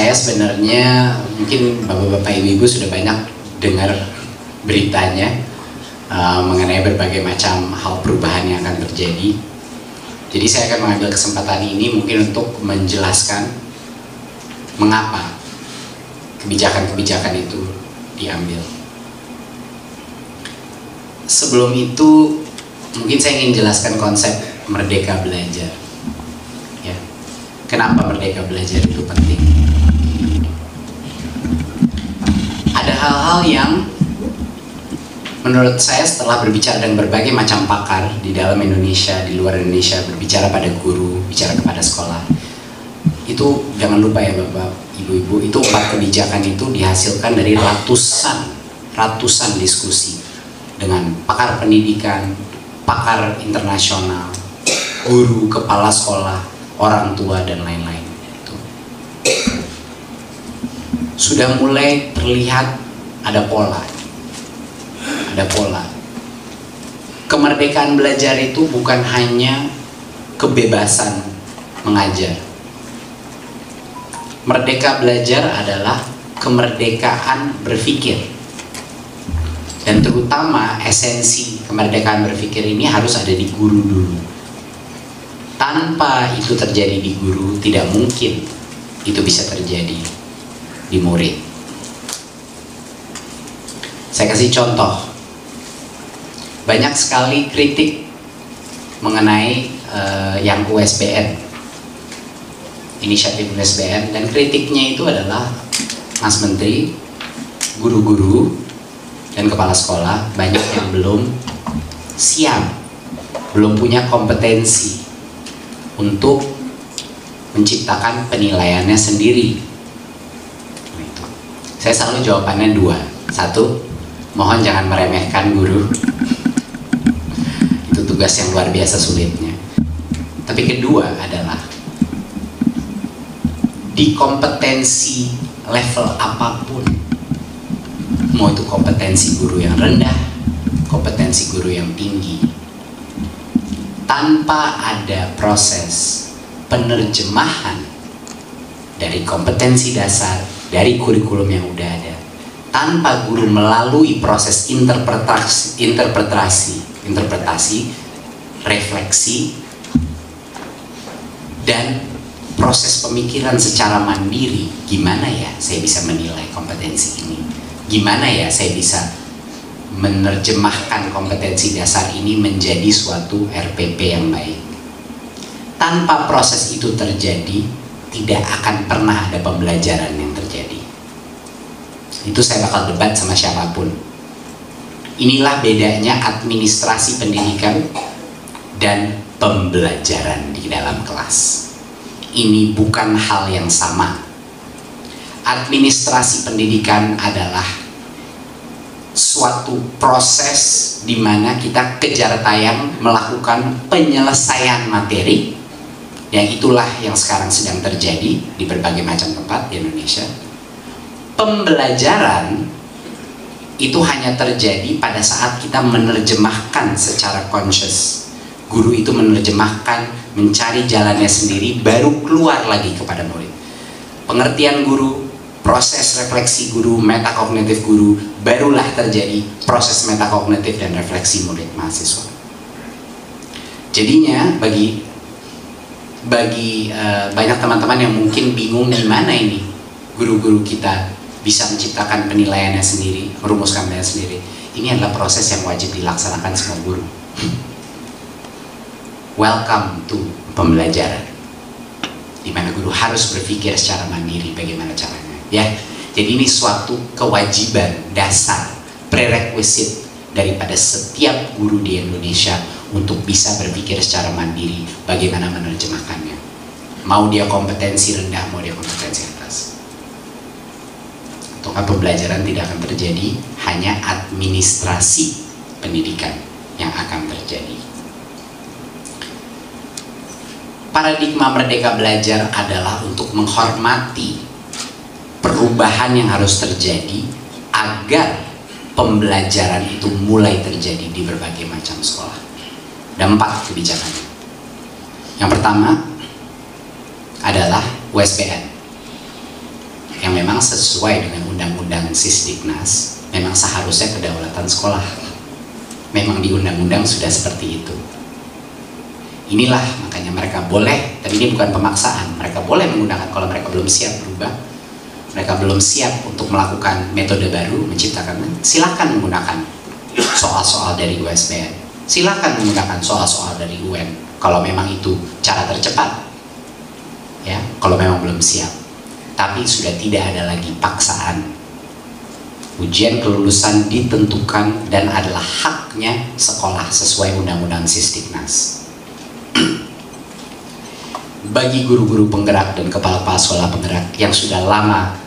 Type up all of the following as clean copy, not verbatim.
saya sebenarnya mungkin bapak-bapak ibu-ibu sudah banyak dengar beritanya mengenai berbagai macam hal perubahan yang akan terjadi. Jadi saya akan mengambil kesempatan ini mungkin untuk menjelaskan mengapa kebijakan-kebijakan itu diambil. Sebelum itu mungkin saya ingin jelaskan konsep merdeka belajar. Ya. Kenapa merdeka belajar itu penting? Ada hal-hal yang menurut saya setelah berbicara dengan berbagai macam pakar di dalam Indonesia, di luar Indonesia, berbicara pada guru, bicara kepada sekolah, itu jangan lupa ya Bapak, Ibu-ibu, itu 4 kebijakan itu dihasilkan dari ratusan diskusi dengan pakar pendidikan, pakar internasional, guru, kepala sekolah, orang tua, dan lain-lain. Sudah mulai terlihat ada pola. Kemerdekaan belajar itu bukan hanya kebebasan mengajar. Merdeka belajar adalah kemerdekaan berpikir. Dan terutama esensi kemerdekaan berpikir ini harus ada di guru dulu. Tanpa itu terjadi di guru, tidak mungkin itu bisa terjadi di murid. Saya kasih contoh. Banyak sekali kritik mengenai yang USBN, inisiatif USBN, dan kritiknya itu adalah Mas Menteri, guru-guru, dan kepala sekolah banyak yang belum siap, belum punya kompetensi untuk menciptakan penilaiannya sendiri. Saya selalu jawabannya 2. 1, mohon jangan meremehkan guru. Itu tugas yang luar biasa sulitnya. Tapi kedua adalah di kompetensi level apapun, mau itu kompetensi guru yang rendah, kompetensi guru yang tinggi, tanpa ada proses penerjemahan dari kompetensi dasar, dari kurikulum yang udah ada, tanpa guru melalui proses interpretasi, refleksi, dan proses pemikiran secara mandiri, gimana ya saya bisa menilai kompetensi ini, gimana ya saya bisa menerjemahkan kompetensi dasar ini menjadi suatu RPP yang baik. Tanpa proses itu terjadi, tidak akan pernah ada pembelajaran yang terjadi. Itu saya bakal debat sama siapapun. Inilah bedanya administrasi pendidikan dan pembelajaran di dalam kelas. Ini bukan hal yang sama. Administrasi pendidikan adalah suatu proses di mana kita kejar tayang melakukan penyelesaian materi, yang itulah yang sekarang sedang terjadi di berbagai macam tempat di Indonesia. Pembelajaran itu hanya terjadi pada saat kita menerjemahkan secara conscious. Guru itu menerjemahkan, mencari jalannya sendiri, baru keluar lagi kepada murid. Pengertian guru, proses refleksi guru, metakognitif guru, barulah terjadi proses metakognitif dan refleksi murid mahasiswa. Jadinya bagi banyak teman-teman yang mungkin bingung gimana ini guru-guru kita bisa menciptakan penilaiannya sendiri, merumuskan penilaian sendiri. Ini adalah proses yang wajib dilaksanakan semua guru. Welcome to pembelajaran, di mana guru harus berpikir secara mandiri bagaimana caranya. Ya, jadi ini suatu kewajiban dasar, prerequisite daripada setiap guru di Indonesia untuk bisa berpikir secara mandiri bagaimana menerjemahkannya. Mau dia kompetensi rendah, mau dia kompetensi atas. Maka pembelajaran tidak akan terjadi, hanya administrasi pendidikan yang akan terjadi. Paradigma merdeka belajar adalah untuk menghormati perubahan yang harus terjadi agar pembelajaran itu mulai terjadi di berbagai macam sekolah. Ada 4 kebijakannya. Yang pertama adalah USBN. yang memang sesuai dengan undang-undang Sisdiknas, memang seharusnya kedaulatan sekolah. Memang di undang-undang sudah seperti itu. Inilah makanya mereka boleh, tapi ini bukan pemaksaan, mereka boleh menggunakan kalau mereka belum siap berubah, mereka belum siap untuk melakukan metode baru, menciptakan, silakan menggunakan soal-soal dari USBN, silakan menggunakan soal-soal dari UN, kalau memang itu cara tercepat, ya, kalau memang belum siap. Tapi sudah tidak ada lagi paksaan. Ujian kelulusan ditentukan dan adalah haknya sekolah sesuai undang-undang Sisdiknas. Bagi guru-guru penggerak dan kepala-kepala sekolah penggerak yang sudah lama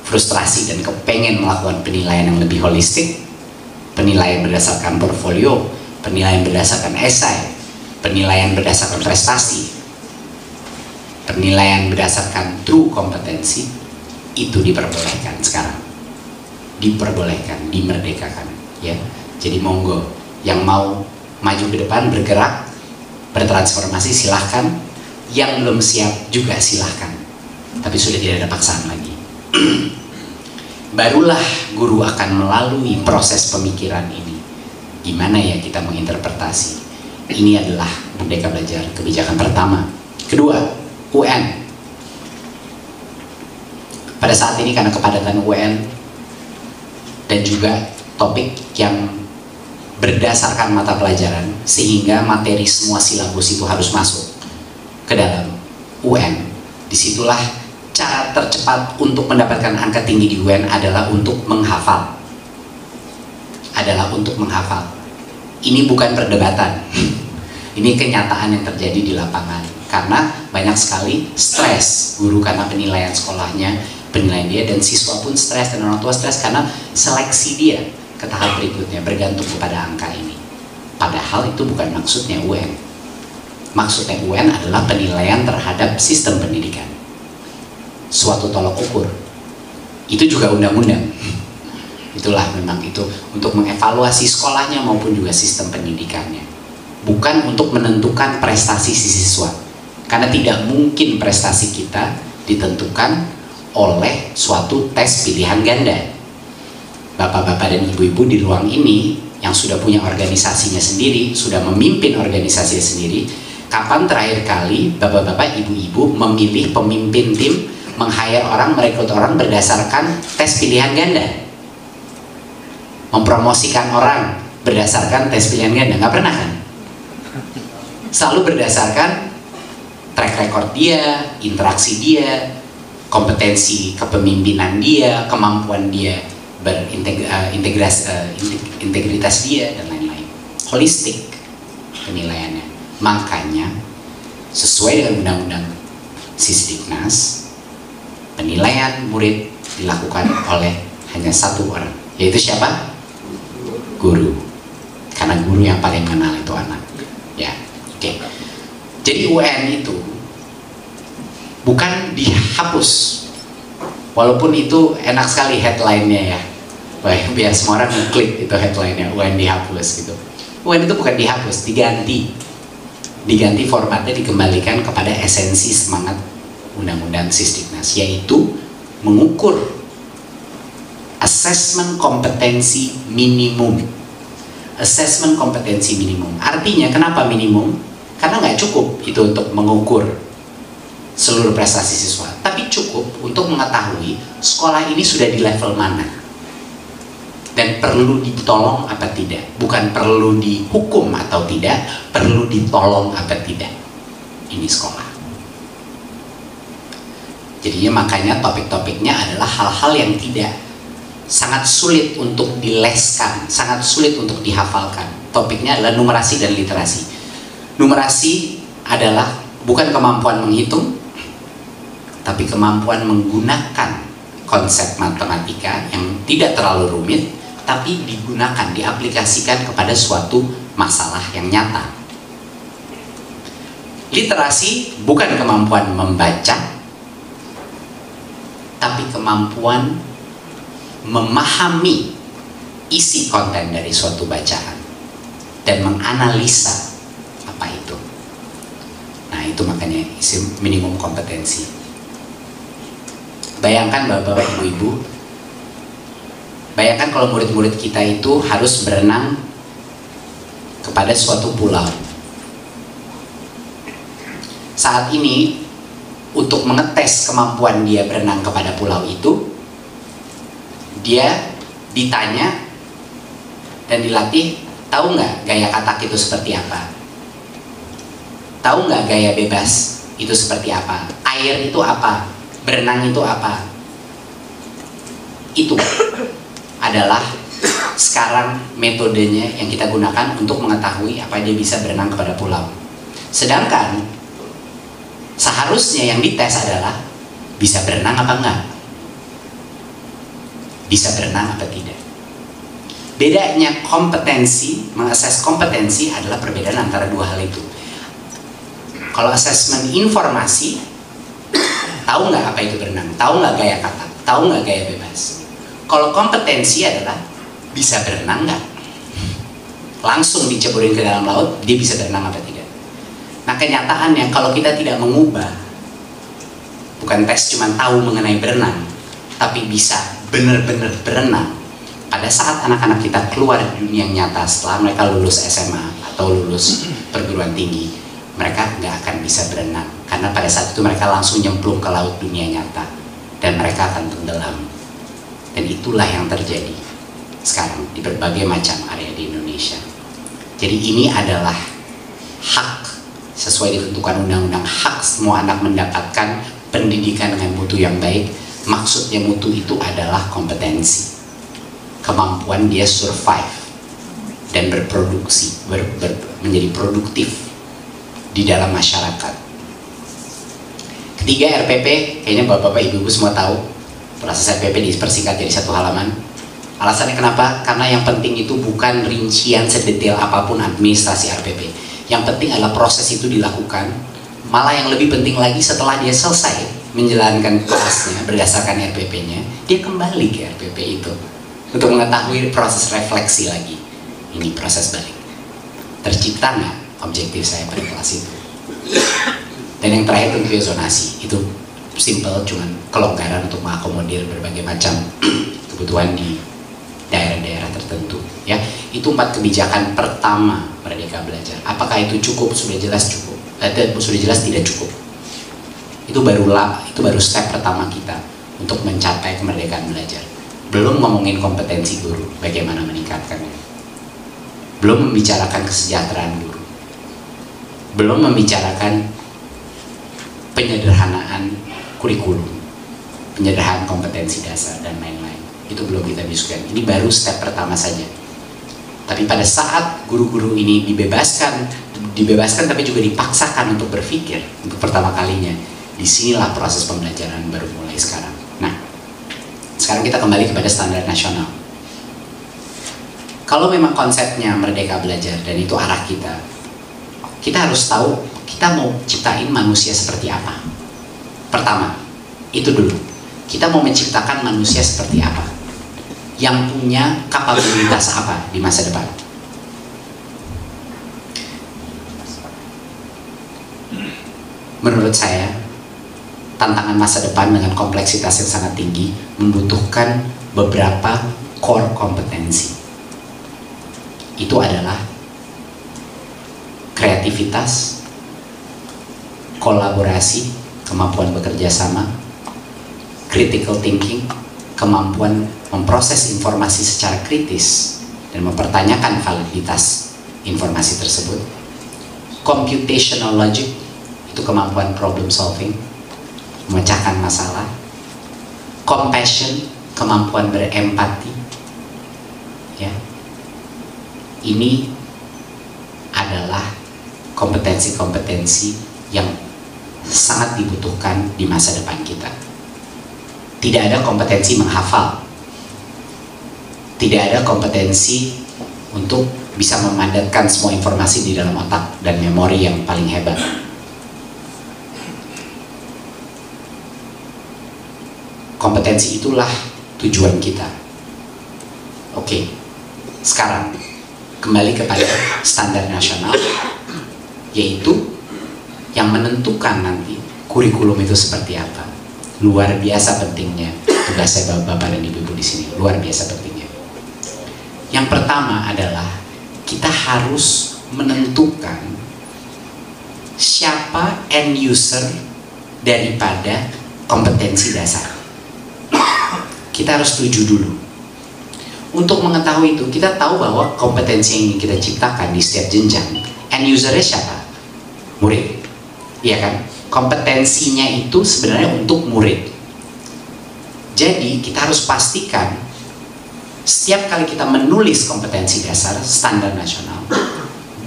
frustrasi dan kepengen melakukan penilaian yang lebih holistik, penilaian berdasarkan portfolio, penilaian berdasarkan esai, penilaian berdasarkan prestasi, penilaian berdasarkan true kompetensi, itu diperbolehkan sekarang, diperbolehkan, dimerdekakan, ya. Jadi monggo yang mau maju ke depan, bergerak, bertransformasi, silahkan. Yang belum siap juga silahkan, tapi sudah tidak ada paksaan lagi. Barulah guru akan melalui proses pemikiran ini. Gimana ya kita menginterpretasi? Ini adalah Merdeka Belajar kebijakan pertama. Kedua, UN. Pada saat ini karena kepadatan UN dan juga topik yang berdasarkan mata pelajaran, sehingga materi semua silabus itu harus masuk ke dalam UN. Disitulah cara tercepat untuk mendapatkan angka tinggi di UN adalah untuk menghafal. Ini bukan perdebatan. Ini kenyataan yang terjadi di lapangan. Karena banyak sekali stres guru karena penilaian sekolahnya, penilaian dia, dan siswa pun stres dan orang tua stres karena seleksi dia ke tahap berikutnya bergantung kepada angka ini. Padahal itu bukan maksudnya UN. Maksudnya UN adalah penilaian terhadap sistem pendidikan, suatu tolok ukur. Itu juga undang-undang. Itulah memang itu untuk mengevaluasi sekolahnya maupun juga sistem pendidikannya, bukan untuk menentukan prestasi si siswa, karena tidak mungkin prestasi kita ditentukan oleh suatu tes pilihan ganda. Bapak-bapak dan ibu-ibu di ruang ini yang sudah punya organisasinya sendiri, sudah memimpin organisasinya sendiri, kapan terakhir kali bapak-bapak, ibu-ibu memilih pemimpin tim, meng-hire orang, merekrut orang berdasarkan tes pilihan ganda? Mempromosikan orang berdasarkan tes pilihan ganda? Nggak pernah kan? Selalu berdasarkan track record dia, interaksi dia, kompetensi kepemimpinan dia, kemampuan dia integritas dia, dan lain-lain. Holistik penilaiannya. Makanya sesuai dengan undang-undang Sisdiknas, penilaian murid dilakukan oleh hanya satu orang, yaitu siapa? Guru. Karena guru yang paling mengenal itu anak. Ya, oke. Jadi UN itu bukan dihapus, walaupun itu enak sekali headline-nya ya. Wah, biar semua orang ngeklik itu headline-nya, UN dihapus gitu. UN itu bukan dihapus, diganti formatnya, dikembalikan kepada esensi semangat undang-undang Sisdiknas, yaitu mengukur asesmen kompetensi minimum. Asesmen kompetensi minimum. Artinya kenapa minimum? Karena nggak cukup itu untuk mengukur seluruh prestasi siswa, tapi cukup untuk mengetahui sekolah ini sudah di level mana dan perlu ditolong apa tidak. Bukan perlu dihukum atau tidak, perlu ditolong apa tidak ini sekolah. Jadinya makanya topik-topiknya adalah hal-hal yang tidak, sangat sulit untuk dileskan, sangat sulit untuk dihafalkan. Topiknya adalah numerasi dan literasi. Numerasi adalah bukan kemampuan menghitung, tapi kemampuan menggunakan konsep matematika yang tidak terlalu rumit, tapi digunakan, diaplikasikan kepada suatu masalah yang nyata. Literasi bukan kemampuan membaca, tapi kemampuan memahami isi konten dari suatu bacaan dan menganalisa apa itu. Nah, itu makanya isi minimum kompetensi. Bayangkan bapak-bapak, ibu-ibu, bayangkan kalau murid-murid kita itu harus berenang kepada suatu pulau. Saat ini, untuk mengetes kemampuan dia berenang kepada pulau itu, dia ditanya dan dilatih, tahu nggak gaya katak itu seperti apa? Tahu nggak gaya bebas itu seperti apa? Air itu apa? Berenang itu apa? Itu adalah sekarang metodenya yang kita gunakan untuk mengetahui apa dia bisa berenang kepada pulau. Sedangkan seharusnya yang dites adalah bisa berenang apa enggak, bisa berenang apa tidak. Bedanya kompetensi, mengakses kompetensi adalah perbedaan antara dua hal itu. Kalau asesmen informasi, tahu nggak apa itu berenang, tahu nggak gaya kata, tahu nggak gaya bebas. Kalau kompetensi adalah bisa berenang nggak, langsung diceburin ke dalam laut, dia bisa berenang apa tidak. Nah kenyataannya kalau kita tidak mengubah, bukan tes cuma tahu mengenai berenang, tapi bisa benar-benar berenang. Pada saat anak-anak kita keluar di dunia nyata setelah mereka lulus SMA atau lulus perguruan tinggi, mereka nggak akan bisa berenang karena pada saat itu mereka langsung nyemplung ke laut dunia nyata dan mereka akan tenggelam. Dan itulah yang terjadi sekarang di berbagai macam area di Indonesia. Jadi ini adalah hak sesuai ditentukan undang-undang, hak semua anak mendapatkan pendidikan dengan mutu yang baik. Maksudnya mutu itu adalah kompetensi, kemampuan dia survive dan berproduksi, menjadi produktif di dalam masyarakat. Ketiga, RPP, kayaknya bapak-bapak ibu-ibu semua tahu proses RPP dipersingkat jadi satu halaman. Alasannya kenapa? Karena yang penting itu bukan rincian sedetail apapun administrasi RPP. Yang penting adalah proses itu dilakukan. Malah yang lebih penting lagi, setelah dia selesai menjalankan kelasnya berdasarkan RPP-nya, dia kembali ke RPP itu untuk mengetahui proses refleksi lagi. Ini proses balik. Tercipta nggak objektif saya pada kelas itu? Dan yang terakhir tentunya zonasi. Itu simple, cuman kelonggaran untuk mengakomodir berbagai macam kebutuhan di daerah-daerah tertentu. Ya, itu 4 kebijakan pertama Merdeka Belajar. Apakah itu cukup? Sudah jelas cukup. Sudah jelas tidak cukup. Itu baru step pertama kita untuk mencapai kemerdekaan belajar. Belum ngomongin kompetensi guru, bagaimana meningkatkannya. Belum membicarakan kesejahteraan guru. Belum membicarakan penyederhanaan kurikulum, penyederhanaan kompetensi dasar dan lain-lain. Itu belum kita diskusikan. Ini baru step pertama saja. Tapi pada saat guru-guru ini dibebaskan tapi juga dipaksakan untuk berpikir untuk pertama kalinya, disinilah proses pembelajaran baru mulai sekarang. Nah, sekarang kita kembali kepada standar nasional. Kalau memang konsepnya Merdeka Belajar dan itu arah kita harus tahu kita mau ciptain manusia seperti apa. Pertama, itu dulu. Kita mau menciptakan manusia seperti apa? Yang punya kapabilitas apa di masa depan? Menurut saya, tantangan masa depan dengan kompleksitas yang sangat tinggi membutuhkan beberapa core kompetensi. Itu adalah kreativitas, kolaborasi, kemampuan bekerja sama, critical thinking, kemampuan memproses informasi secara kritis dan mempertanyakan validitas informasi tersebut, computational logic, itu kemampuan problem solving, memecahkan masalah, compassion, kemampuan berempati, ya. Ini adalah kompetensi-kompetensi yang sangat dibutuhkan di masa depan kita. Tidak ada kompetensi menghafal, tidak ada kompetensi untuk bisa memandatkan semua informasi di dalam otak dan memori yang paling hebat. Kompetensi itulah tujuan kita. Oke, sekarang kembali kepada standar nasional, yaitu yang menentukan nanti kurikulum itu seperti apa. Luar biasa pentingnya tugas saya Bapak dan Ibu di sini, luar biasa pentingnya. Yang pertama adalah kita harus menentukan siapa end user daripada kompetensi dasar. Kita harus setuju dulu. Untuk mengetahui itu, kita tahu bahwa kompetensi yang ingin kita ciptakan di setiap jenjang, end usernya siapa? Murid, iya kan? Kompetensinya itu sebenarnya untuk murid. Jadi kita harus pastikan setiap kali kita menulis kompetensi dasar standar nasional,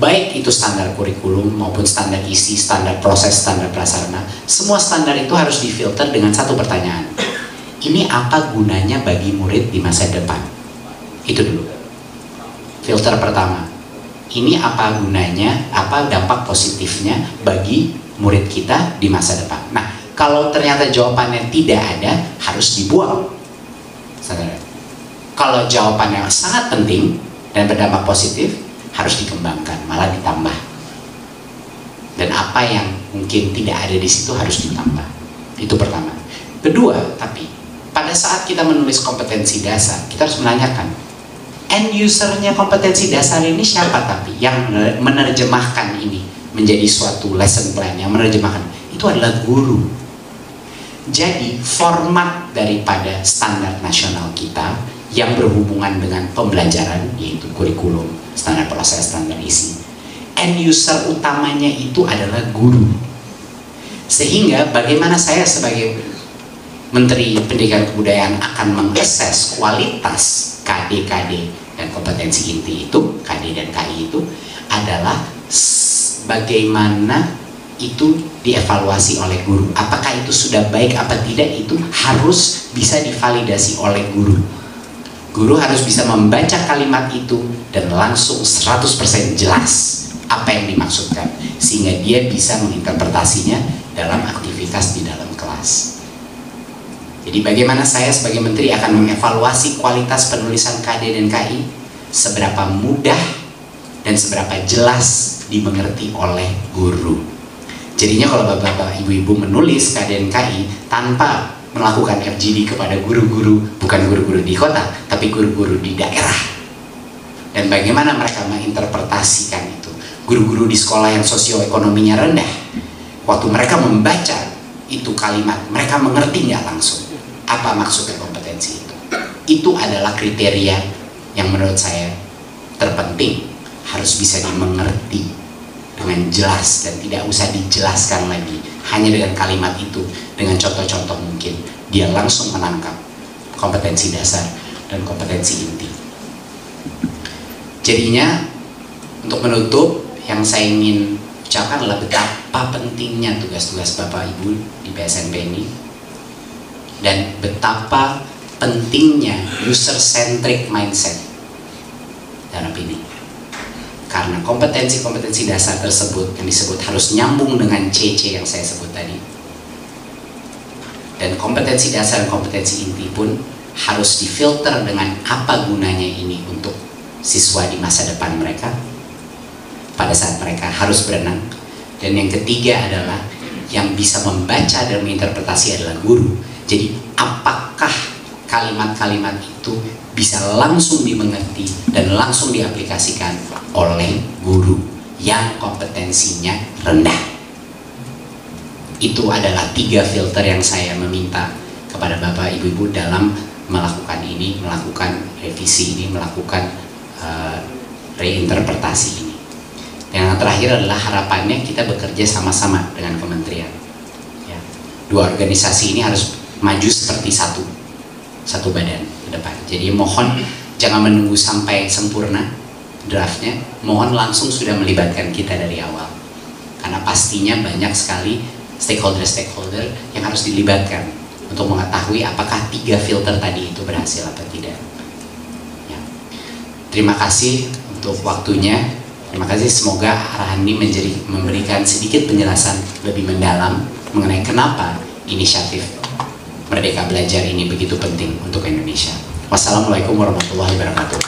baik itu standar kurikulum maupun standar isi, standar proses, standar prasarana, semua standar itu harus difilter dengan satu pertanyaan. Ini apa gunanya bagi murid di masa depan? Itu dulu. Filter pertama. Ini apa gunanya, apa dampak positifnya bagi murid kita di masa depan. Nah, kalau ternyata jawabannya tidak ada, harus dibuang. Saudara. Kalau jawabannya sangat penting dan berdampak positif, harus dikembangkan, malah ditambah. Dan apa yang mungkin tidak ada di situ harus ditambah. Itu pertama. Kedua, tapi pada saat kita menulis kompetensi dasar, kita harus menanyakan end usernya kompetensi dasar ini siapa, tapi yang menerjemahkan ini menjadi suatu lesson plan, yang menerjemahkan itu adalah guru. Jadi format daripada standar nasional kita yang berhubungan dengan pembelajaran, yaitu kurikulum, standar proses, standar isi, end user utamanya itu adalah guru. Sehingga bagaimana saya sebagai Menteri Pendidikan Kebudayaan akan mengakses kualitas KD-KD dan kompetensi inti itu, KD dan KI itu adalah bagaimana itu dievaluasi oleh guru. Apakah itu sudah baik apa tidak, itu harus bisa divalidasi oleh guru. Guru harus bisa membaca kalimat itu dan langsung 100% jelas apa yang dimaksudkan, sehingga dia bisa menginterpretasinya dalam aktivitas di dalam kelas. Jadi bagaimana saya sebagai menteri akan mengevaluasi kualitas penulisan KD dan KI, seberapa mudah dan seberapa jelas dimengerti oleh guru. Jadinya kalau bapak-bapak, ibu-ibu menulis KD dan KI tanpa melakukan FGD kepada guru-guru, bukan guru-guru di kota, tapi guru-guru di daerah. Dan bagaimana mereka menginterpretasikan itu. Guru-guru di sekolah yang sosioekonominya rendah, waktu mereka membaca itu kalimat, mereka mengerti nggak langsung apa maksudnya kompetensi itu. Itu adalah kriteria yang menurut saya terpenting, harus bisa dimengerti dengan jelas dan tidak usah dijelaskan lagi, hanya dengan kalimat itu, dengan contoh-contoh mungkin dia langsung menangkap kompetensi dasar dan kompetensi inti. Jadinya untuk menutup, yang saya ingin ucapkan adalah betapa pentingnya tugas-tugas Bapak Ibu di PSNP ini, dan betapa pentingnya user-centric mindset dalam ini. Karena kompetensi-kompetensi dasar tersebut yang disebut harus nyambung dengan CC yang saya sebut tadi. Dan kompetensi dasar dan kompetensi inti pun harus difilter dengan apa gunanya ini untuk siswa di masa depan mereka, pada saat mereka harus berenang. Dan yang ketiga adalah yang bisa membaca dan menginterpretasi adalah guru. Jadi apakah kalimat-kalimat itu bisa langsung dimengerti dan langsung diaplikasikan oleh guru yang kompetensinya rendah. Itu adalah 3 filter yang saya meminta kepada Bapak Ibu-Ibu dalam melakukan ini, melakukan revisi ini, melakukan reinterpretasi ini. Yang terakhir adalah harapannya kita bekerja sama-sama dengan kementerian. Ya. 2 organisasi ini harus maju seperti satu badan ke depan. Jadi mohon jangan menunggu sampai sempurna draftnya, mohon langsung sudah melibatkan kita dari awal, karena pastinya banyak sekali stakeholder yang harus dilibatkan untuk mengetahui apakah 3 filter tadi itu berhasil atau tidak. Ya. Terima kasih untuk waktunya. Terima kasih, semoga arahan ini memberikan sedikit penjelasan lebih mendalam mengenai kenapa inisiatif Merdeka Belajar ini begitu penting untuk Indonesia. Wassalamualaikum warahmatullahi wabarakatuh.